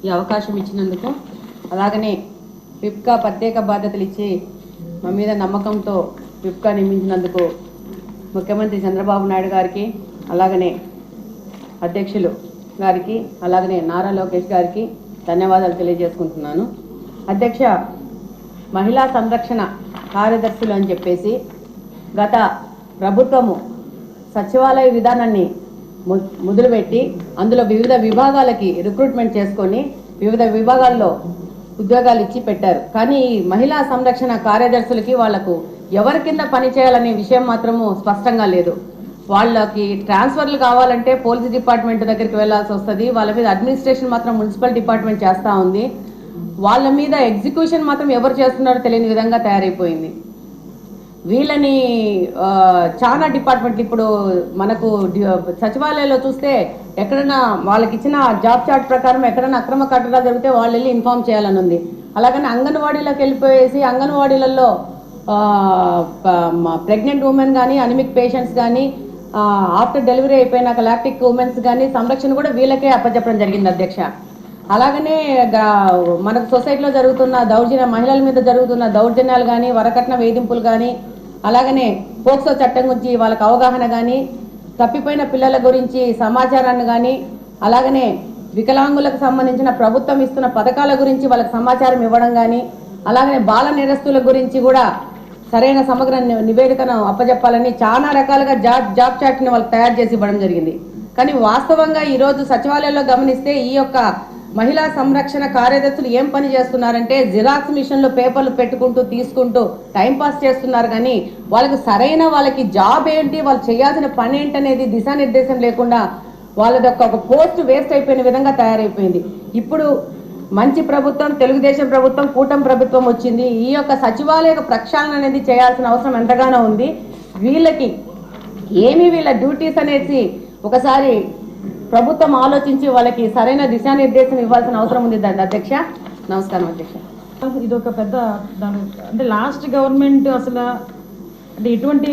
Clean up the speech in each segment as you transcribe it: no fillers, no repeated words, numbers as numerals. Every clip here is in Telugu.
ఈ అవకాశం ఇచ్చినందుకు, అలాగనే విప్కా ప్రత్యేక బాధ్యతలు ఇచ్చి మా మీద నమ్మకంతో విప్కా నియమించినందుకు ముఖ్యమంత్రి చంద్రబాబు నాయుడు గారికి, అలాగనే అధ్యక్షులు గారికి, అలాగనే నారా లోకేష్ గారికి ధన్యవాదాలు తెలియజేసుకుంటున్నాను. అధ్యక్ష, మహిళా సంరక్షణ కార్యదర్శులు అని చెప్పేసి గత ప్రభుత్వము సచివాలయ విధానాన్ని మొదలుపెట్టి అందులో వివిధ విభాగాలకి రిక్రూట్మెంట్ చేసుకొని వివిధ విభాగాల్లో ఉద్యోగాలు ఇచ్చి పెట్టారు. కానీ ఈ మహిళా సంరక్షణ కార్యదర్శులకి వాళ్లకు ఎవరి కింద పనిచేయాలనే విషయం మాత్రము స్పష్టంగా లేదు. వాళ్ళకి ట్రాన్స్ఫర్లు కావాలంటే పోలీస్ డిపార్ట్మెంట్ దగ్గరికి వెళ్లాల్సి వస్తుంది. వాళ్ళ మీద అడ్మినిస్ట్రేషన్ మాత్రం మున్సిపల్ డిపార్ట్మెంట్ చేస్తూ ఉంది. వాళ్ళ మీద ఎగ్జిక్యూషన్ మాత్రం ఎవరు చేస్తున్నారో తెలియని విధంగా తయారైపోయింది. వీళ్ళని చాలా డిపార్ట్మెంట్లు ఇప్పుడు మనకు సచివాలయంలో చూస్తే ఎక్కడైనా వాళ్ళకి ఇచ్చిన జాబ్ చార్ట్ ప్రకారం ఎక్కడైనా అక్రమ కట్టడాలు జరిగితే వాళ్ళు వెళ్ళి ఇన్ఫార్మ్ చేయాలని ఉంది. అలాగని అంగన్వాడీలోకి వెళ్ళిపోయేసి అంగన్వాడీలలో ప్రెగ్నెంట్ ఉమెన్ కానీ, అనిమిక్ పేషెంట్స్ కానీ, ఆఫ్టర్ డెలివరీ అయిపోయినాక లాక్టిక్ ఉమెన్స్ కానీ సంరక్షణ కూడా వీళ్ళకే అప్పచెప్పడం జరిగింది అధ్యక్ష. అలాగనే మనకు సొసైటీలో జరుగుతున్న మహిళల మీద జరుగుతున్న దౌర్జన్యాలు కానీ, వరకట్న వేధింపులు కానీ, అలాగనే పోక్సో చట్టం గురించి వాళ్ళకి అవగాహన కానీ, తప్పిపోయిన పిల్లల గురించి సమాచారాన్ని కానీ, అలాగనే వికలాంగులకు సంబంధించిన ప్రభుత్వం ఇస్తున్న పథకాల గురించి వాళ్ళకి సమాచారం ఇవ్వడం కానీ, అలాగనే బాల నేరస్తుల గురించి కూడా సరైన సమగ్ర నివేదికను అప్పచెప్పాలని చాలా రకాలుగా జాబ్ చార్ట్ని వాళ్ళకి తయారు చేసి ఇవ్వడం జరిగింది. కానీ వాస్తవంగా ఈరోజు సచివాలయంలో గమనిస్తే ఈ యొక్క మహిళా సంరక్షణ కార్యదర్శులు ఏం పని చేస్తున్నారంటే జిరాక్స్ మిషన్లో పేపర్లు పెట్టుకుంటూ తీసుకుంటూ టైంపాస్ చేస్తున్నారు. కానీ వాళ్ళకి జాబ్ ఏంటి, వాళ్ళు చేయాల్సిన పని ఏంటనేది దిశానిర్దేశం లేకుండా వాళ్ళది ఒక పోస్ట్ వేస్ట్ అయిపోయిన విధంగా తయారైపోయింది. ఇప్పుడు మంచి ప్రభుత్వం, తెలుగుదేశం ప్రభుత్వం, కూటమి ప్రభుత్వం వచ్చింది. ఈ యొక్క సచివాలయ ప్రక్షాళన అనేది చేయాల్సిన అవసరం ఎంతగానో ఉంది. వీళ్ళకి వీళ్ళ డ్యూటీస్ అనేసి ఒకసారి ప్రభుత్వం ఆలోచించి వాళ్ళకి సరైన దిశానిర్దేశం ఇవ్వాల్సిన అవసరం ఉంది. అధ్యక్ష, నమస్కారం అధ్యక్ష. ఇది ఒక పెద్ద అంటే లాస్ట్ గవర్నమెంట్ అసలు అంటే ఇటువంటి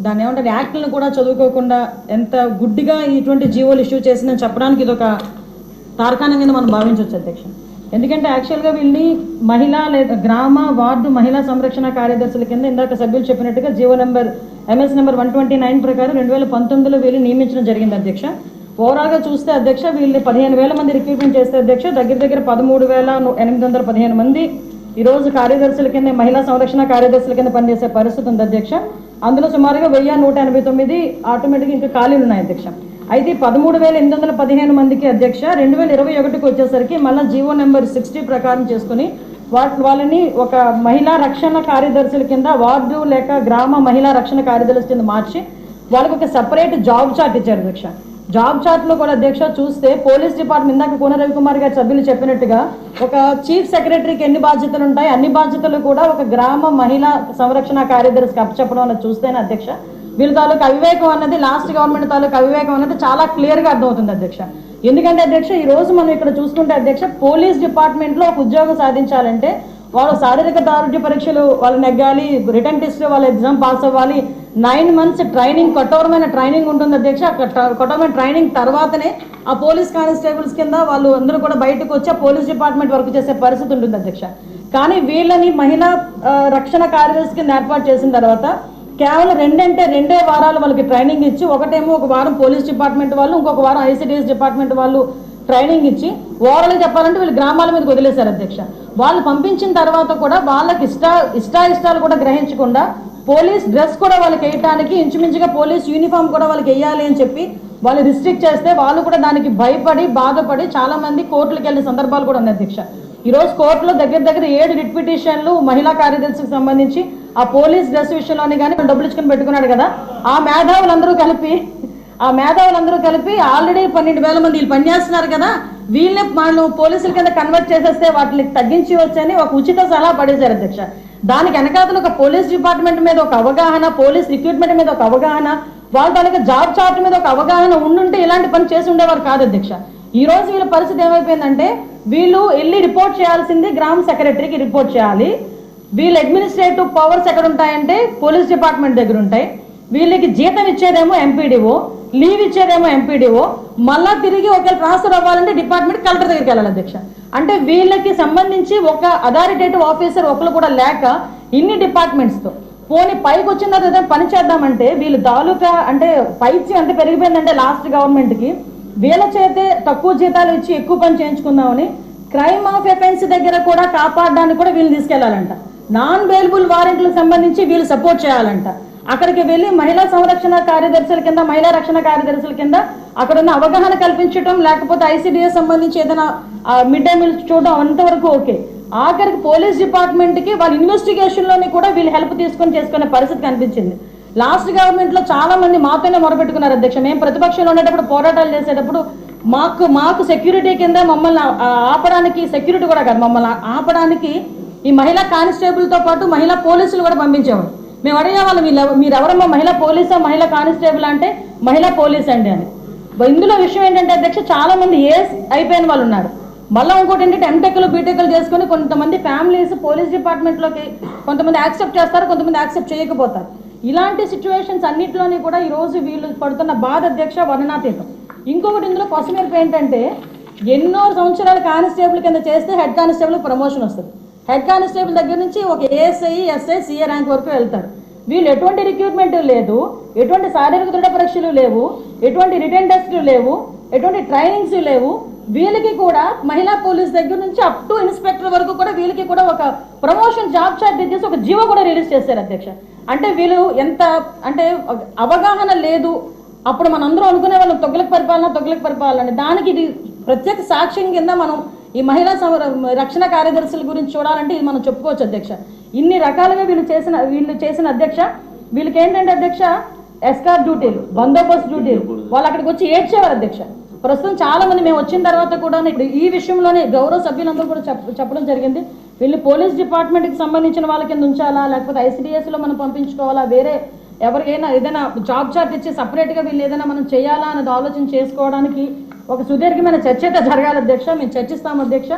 దాన్ని ఏమంటారు యాక్ట్లను కూడా చదువుకోకుండా ఎంత గుడ్డిగా ఇటువంటి జీవోలు ఇష్యూ చేసిందని చెప్పడానికి ఇది ఒక తార్కాణంగా మనం భావించవచ్చు అధ్యక్ష. ఎందుకంటే యాక్చువల్గా వీళ్ళని మహిళా లేదా గ్రామ వార్డు మహిళా సంరక్షణ కార్యదర్శుల కింద ఇందాక సభ్యులు చెప్పినట్టుగా జీవో MS నెంబర్ 129 ప్రకారం 2019లో వీళ్ళు నియమించడం జరిగింది అధ్యక్ష. ఓవరాల్గా చూస్తే అధ్యక్ష వీళ్ళు 15,000 మంది రిక్రూట్మెంట్ చేస్తే అధ్యక్ష దగ్గర 13,815 మంది ఈరోజు కార్యదర్శుల కింద మహిళా సంరక్షణ కార్యదర్శుల కింద పనిచేసే పరిస్థితి ఉంది అధ్యక్ష. అందులో సుమారుగా 1,189 ఆటోమేటిక్గా ఇంకా ఖాళీలు ఉన్నాయి అధ్యక్ష. అయితే 13,815 మందికి అధ్యక్ష 2021కి వచ్చేసరికి మళ్ళీ జీవో నెంబర్ 60 ప్రకారం చేసుకుని వాళ్ళని ఒక మహిళా రక్షణ కార్యదర్శుల కింద వార్డు లేక గ్రామ మహిళా రక్షణ కార్యదర్శుల కింద మార్చి వాళ్ళకి ఒక సెపరేట్ జాబ్ చార్ట్ ఇచ్చారు అధ్యక్ష. జాబ్ చార్ట్లో కూడా అధ్యక్ష చూస్తే పోలీస్ డిపార్ట్మెంట్ ఇందాక కోన రవికుమార్ గారి సభ్యులు చెప్పినట్టుగా ఒక చీఫ్ సెక్రటరీకి ఎన్ని బాధ్యతలు ఉంటాయి అన్ని బాధ్యతలు కూడా ఒక గ్రామ మహిళా సంరక్షణ కార్యదర్శికి అప్పచెప్పడం అన్నది చూస్తేనే అధ్యక్ష వీళ్ళ తాలూకు అవివేకం అన్నది లాస్ట్ గవర్నమెంట్ తాలూకు అవివేకం అన్నది చాలా క్లియర్గా అర్థమవుతుంది అధ్యక్ష. ఎందుకంటే అధ్యక్ష ఈ రోజు మనం ఇక్కడ చూసుకుంటే అధ్యక్ష పోలీస్ డిపార్ట్మెంట్లో ఒక ఉద్యోగం సాధించాలంటే వాళ్ళు శారీరక దారుఢ్య పరీక్షలు వాళ్ళు నెగ్గాలి, రిటర్న్ టెస్ట్ వాళ్ళ ఎగ్జామ్ పాస్ అవ్వాలి, 9 months ట్రైనింగ్, కఠోరమైన ట్రైనింగ్ ఉంటుంది అధ్యక్ష. కఠోరమైన ట్రైనింగ్ తర్వాతనే ఆ పోలీస్ కానిస్టేబుల్స్ కింద వాళ్ళు అందరూ కూడా బయటకు వచ్చి పోలీస్ డిపార్ట్మెంట్ వర్క్ చేసే పరిస్థితి ఉంటుంది అధ్యక్ష. కానీ వీళ్ళని మహిళా రక్షణ కార్యదర్శి కింద ఏర్పాటు చేసిన తర్వాత కేవలం 2 వారాలు వాళ్ళకి ట్రైనింగ్ ఇచ్చి, ఒకటేమో ఒక వారం పోలీస్ డిపార్ట్మెంట్ వాళ్ళు, ఇంకొక వారం ICDS డిపార్ట్మెంట్ వాళ్ళు ట్రైనింగ్ ఇచ్చి ఓవరాల్గా చెప్పాలంటే వీళ్ళు గ్రామాల మీదకి వదిలేశారు అధ్యక్ష. వాళ్ళు పంపించిన తర్వాత కూడా వాళ్ళకి ఇష్టాలు కూడా గ్రహించకుండా పోలీస్ డ్రెస్ కూడా వాళ్ళకి వేయటానికి ఇంచుమించుగా పోలీస్ యూనిఫామ్ కూడా వాళ్ళకి వేయాలి అని చెప్పి వాళ్ళు రిస్ట్రిక్ట్ చేస్తే వాళ్ళు కూడా దానికి భయపడి బాధపడి చాలా మంది కోర్టులకు వెళ్ళిన సందర్భాలు కూడా ఉన్నాయి అధ్యక్ష. ఈరోజు కోర్టులో దగ్గర 7 రిట్ పిటిషన్లు మహిళా కార్యదర్శికి సంబంధించి ఆ పోలీస్ డ్రెస్ విషయంలోని కానీ డబ్బులు ఇచ్చుకొని పెట్టుకున్నాడు కదా, ఆ మేధావులందరూ కలిపి ఆల్రెడీ 12,000 మంది వీళ్ళు పనిచేస్తున్నారు కదా, వీళ్ళని మనం పోలీసుల కింద కన్వర్ట్ చేసేస్తే వాటిని తగ్గించి వచ్చని ఒక ఉచిత సలహా పడేశారు అధ్యక్ష. దానికి వెనకాతలు ఒక పోలీస్ డిపార్ట్మెంట్ మీద ఒక అవగాహన, పోలీస్ రిక్రూట్మెంట్ మీద ఒక అవగాహన, వాళ్ళ తాలూకా జాబ్ చార్ట్ మీద ఒక అవగాహన ఉండుంటే ఇలాంటి పని చేసి ఉండేవారు కాదు అధ్యక్ష. ఈ రోజు వీళ్ళ పరిస్థితి ఏమైపోయిందంటే వీళ్ళు వెళ్ళి రిపోర్ట్ చేయాల్సింది గ్రామ సెక్రటరీకి రిపోర్ట్ చేయాలి. వీళ్ళ అడ్మినిస్ట్రేటివ్ పవర్స్ ఎక్కడ ఉంటాయంటే పోలీస్ డిపార్ట్మెంట్ దగ్గర ఉంటాయి. వీళ్ళకి జీతం ఇచ్చేదేమో ఎంపీడీఓ, లీవ్ ఇచ్చేదేమో ఎంపీడీఓ, మళ్ళా తిరిగి ఒకవేళ ట్రాన్స్ఫర్ అవ్వాలంటే డిపార్ట్మెంట్ కలెక్టర్ దగ్గరికి వెళ్ళాలి అధ్యక్ష. అంటే వీళ్ళకి సంబంధించి ఒక అథారిటేటివ్ ఆఫీసర్ ఒకరు కూడా లేక ఇన్ని డిపార్ట్మెంట్స్తో పోనీ పైకి వచ్చిన తర్వాత ఏదైనా పని చేద్దామంటే వీళ్ళు తాలూకా అంటే పైచి అంటే పెరిగిపోయిందంటే లాస్ట్ గవర్నమెంట్కి వీళ్ళ చేతే తక్కువ జీతాలు ఇచ్చి ఎక్కువ పని చేయించుకుందామని క్రైమ్ ఆఫ్ ఎఫెన్స్ దగ్గర కూడా కాపాడడానికి కూడా వీళ్ళు తీసుకెళ్లాలంట. నాన్ బెయిలబుల్ వారెంట్లకు సంబంధించి వీళ్ళు సపోర్ట్ చేయాలంట. అక్కడికి వెళ్ళి మహిళా సంరక్షణ కార్యదర్శుల కింద, మహిళా రక్షణ కార్యదర్శుల కింద అక్కడ ఉన్న అవగాహన కల్పించడం, లేకపోతే ఐసిడిఎస్ సంబంధించి ఏదైనా మిడ్ డే మీల్స్ చూడడం అంతవరకు ఓకే. ఆఖరికి పోలీస్ డిపార్ట్మెంట్కి వాళ్ళ ఇన్వెస్టిగేషన్లోని కూడా వీళ్ళు హెల్ప్ తీసుకొని చేసుకునే పరిస్థితి కనిపించింది. లాస్ట్ గవర్నమెంట్లో చాలా మంది మాతోనే మొరపెట్టుకున్నారు అధ్యక్ష. మేము ప్రతిపక్షంలో ఉండేటప్పుడు పోరాటాలు చేసేటప్పుడు మాకు సెక్యూరిటీ కింద మమ్మల్ని ఆపడానికి, సెక్యూరిటీ కూడా కాదు మమ్మల్ని ఆపడానికి ఈ మహిళా కానిస్టేబుల్తో పాటు మహిళా పోలీసులు కూడా పంపించేవాడు. మేము అడిగేవాళ్ళం మీరు ఎవరమ్మా మహిళా పోలీసా మహిళా కానిస్టేబుల్ అంటే మహిళా పోలీస్ అండి అని. ఇందులో విషయం ఏంటంటే అధ్యక్ష చాలా మంది ఏఎస్ అయిపోయిన వాళ్ళు ఉన్నారు. మళ్ళీ ఇంకోటి ఏంటంటే ఎంటెక్లు బీటెక్లు చేసుకొని కొంతమంది ఫ్యామిలీస్ పోలీస్ డిపార్ట్మెంట్లోకి కొంతమంది యాక్సెప్ట్ చేస్తారు, కొంతమంది యాక్సెప్ట్ చేయకపోతారు. ఇలాంటి సిచ్యువేషన్స్ అన్నింటిలోని కూడా ఈరోజు వీళ్ళు పడుతున్న బాధ అధ్యక్ష వర్ణనాతీతం. ఇంకొకటి ఇందులో కొసమెరుపు ఏంటంటే ఎన్నో సంవత్సరాలు కానిస్టేబుల్ కింద చేస్తే హెడ్ కానిస్టేబుల్ ప్రమోషన్ వస్తుంది. హెడ్ కానిస్టేబుల్ దగ్గర నుంచి ఒక ఏఎస్ఐ, ఎస్ఐ, సిఏ ర్యాంక్ వరకు వెళ్తారు. వీళ్ళు ఎటువంటి రిక్రూట్మెంట్ లేదు, ఎటువంటి శారీరక దృఢ పరీక్షలు లేవు, ఎటువంటి రిటర్న్ టెస్టులు లేవు, ఎటువంటి ట్రైనింగ్స్ లేవు. వీళ్ళకి కూడా మహిళా పోలీస్ దగ్గర నుంచి అప్ టు ఇన్స్పెక్టర్ వరకు కూడా వీళ్ళకి కూడా ఒక ప్రమోషన్ జాబ్ చార్ట్ చేసి ఒక జీవో కూడా రిలీజ్ చేశారు అధ్యక్ష. అంటే వీళ్ళు ఎంత అంటే అవగాహన లేదు. అప్పుడు మనందరం అనుకునే వాళ్ళం తొగ్గులకు పరిపాలన దానికి ఇది ప్రత్యేక సాక్ష్యం కింద మనం ఈ మహిళా రక్షణ కార్యదర్శుల గురించి చూడాలంటే ఇది మనం చెప్పుకోవచ్చు అధ్యక్ష. ఇన్ని రకాలుగా వీళ్ళు చేసిన అధ్యక్ష. వీళ్ళకి ఏంటంటే అధ్యక్ష ఎస్కార్ట్ డ్యూటీలు, బందోబస్తు డ్యూటీలు, వాళ్ళు అక్కడికి వచ్చి ఏడ్చేవారు అధ్యక్ష. ప్రస్తుతం చాలా మంది మేము వచ్చిన తర్వాత కూడా ఇప్పుడు ఈ విషయంలోనే గౌరవ సభ్యులందరూ కూడా చెప్పడం జరిగింది. వీళ్ళు పోలీస్ డిపార్ట్మెంట్కి సంబంధించిన వాళ్ళ కింద ఉంచాలా, లేకపోతే ఐసిడిఎస్లో మనం పంపించుకోవాలా, వేరే ఎవరికైనా ఏదైనా జాబ్ చార్ట్ ఇచ్చి సపరేట్గా వీళ్ళు ఏదైనా మనం చేయాలా అనేది ఆలోచన చేసుకోవడానికి ఒక సుదీర్ఘమైన చర్చ అయితే జరగాలి అధ్యక్ష. మేము చర్చిస్తాం అధ్యక్ష.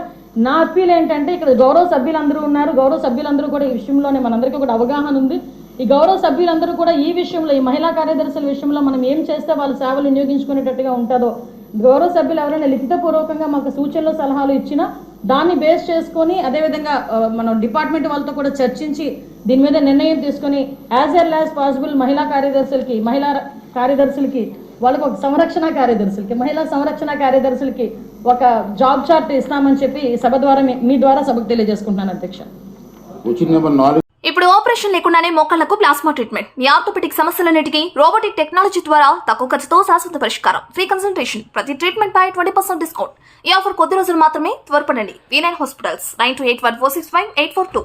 నా అప్పీల్ ఏంటంటే ఇక్కడ గౌరవ సభ్యులందరూ ఉన్నారు, గౌరవ సభ్యులందరూ కూడా ఈ విషయంలోనే మనందరికీ కూడా అవగాహన ఉంది. ఈ గౌరవ సభ్యులందరూ కూడా ఈ విషయంలో, ఈ మహిళా కార్యదర్శుల విషయంలో మనం ఏం చేస్తే వాళ్ళ సేవలు వినియోగించుకునేటట్టుగా ఉంటుందో గౌరవ సభ్యులు ఎవరైనా లిఖితపూర్వకంగా మాకు సూచనలు సలహాలు ఇచ్చినా దాన్ని బేస్ చేసుకొని అదేవిధంగా మనం డిపార్ట్మెంట్ వాళ్ళతో కూడా చర్చించి దీని మీద నిర్ణయం తీసుకొని యాజ్ ఎర్లీ యాజ్ పాసిబుల్ మహిళా కార్యదర్శులకి వాళ్ళకి ఒక మహిళా సంరక్షణ కార్యదర్శులకి ఒక జాబ్ చార్ట్ ఇస్తామని చెప్పి సభ ద్వారా మీ ద్వారా సభకు తెలియజేసుకుంటున్నాను అధ్యక్ష. ఇప్పుడు ఆపరేషన్ లేకుండానే మోకాళ్లకు ప్లాస్మా ట్రీట్మెంట్. మీ ఆర్థోపెటిక్ సమస్యలన్నిటికీ రోబోటిక్ టెక్నాలజీ ద్వారా తక్కువ ఖర్చుతో శాశ్వత పరిష్కారం. ఫ్రీ కన్సల్టేషన్, ప్రతి ట్రీట్మెంట్ పై 20% డిస్కౌంట్. ఈ ఆఫర్ కొద్ది రోజులు మాత్రమే. త్వరపడండి. V9 hospitals 9281465842.